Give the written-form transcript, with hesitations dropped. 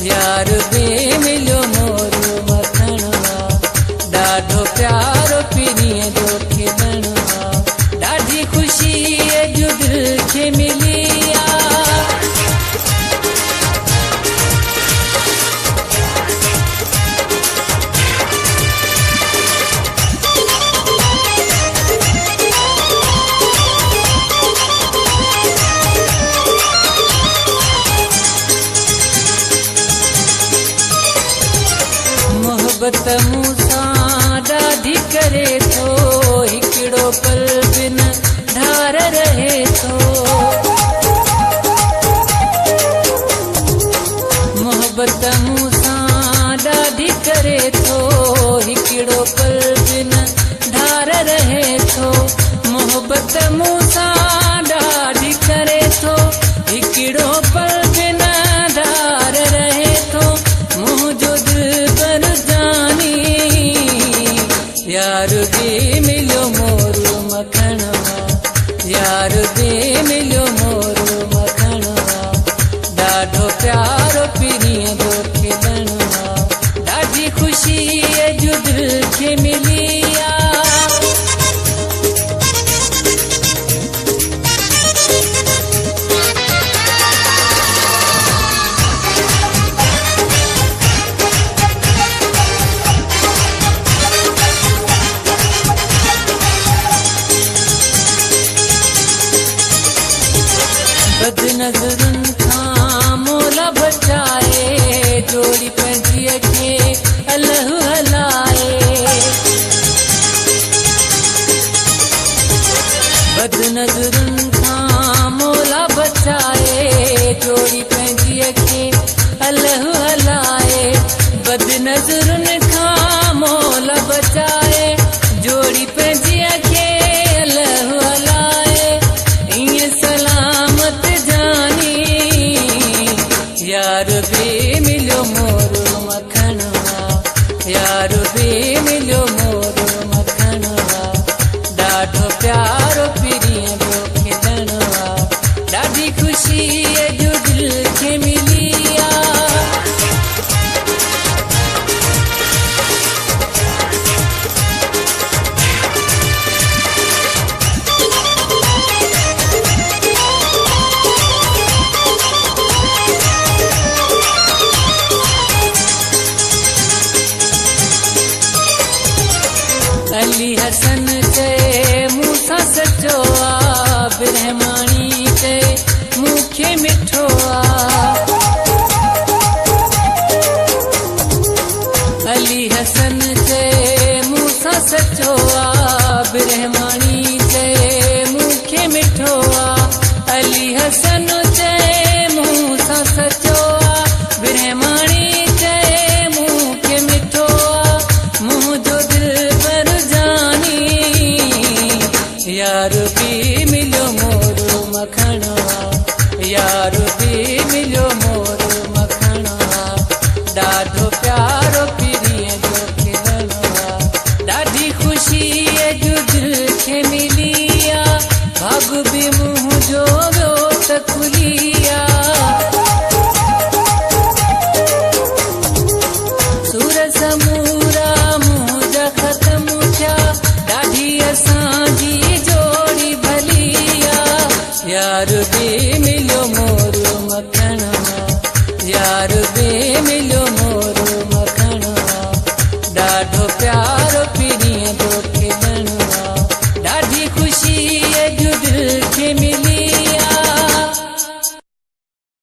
यार बे मिलो मोरू मखणवा ॾाढो प्यारो पीनीअ जो खेॾणवा ॾाढी ख़ुशी अॼु दिल खे मिली मोहब्बत मूंसां ॾाढी करे थो हिकिड़ो पल बिन धार रहे थो मोहब्बत मूंसां ॾाढी करे थो हिकिड़ो पल बिन धार रहे थो मोहब्बत मूंसां ॾाढी करे थो हिकिड़ो पल बिन धार रहे थो मुंहिंजो यार बे मिलो मोरू मखणवा यार बे मिलो मोरू मखणवा ॾाढो प्यारो पीनीअ जो खेॾणवा ॾाढी ख़ुशी अॼु दिल खे मिली बद नज़रुनि खां मोला बचाए जोड़ी पंहिंजीअ खे अलह हलाए बद नज़रुनि खां मोला बचाए जोड़ी पंहिंजीअ खे अलह हलाए बद नज़रुनि खां मोला बचाए जोड़ी पंहिंजीअ खे अलह हलाए ईअं सलामत यार बे मिलो मोरू मखणवा यार बे मिलो मोरू मखणवा ॾाढो प्यारो पीनीअ जो खेॾणवा ॾाढी ख़ुशी अॼु दिल खे मिली अली हसन चए मूंसां सचो आ बिरहमानी चए मूंखे मिठो आ अली हसन चए मूंसां सचो आ बिरहमानी चए मूंखे मिठो आ अली हसन चए मूंसां सचो आ बिरहमानी चए मूंखे मिठो आ मुंहिंजो दिल यार बे मिलो मोरू मखणवा यार बे मिलो मोरू मखणवा ॾाढो प्यारो पीनीअ जो खेॾणवा ॾाढी ख़ुशी अॼु दिल खे मिली भाग बि मुंहिंजो वियो त खुली सूर समूरा मुंहिंजा ख़तमु थिया ॾाढी असांजी यार बे मिलो मोरू मखणवा यार बे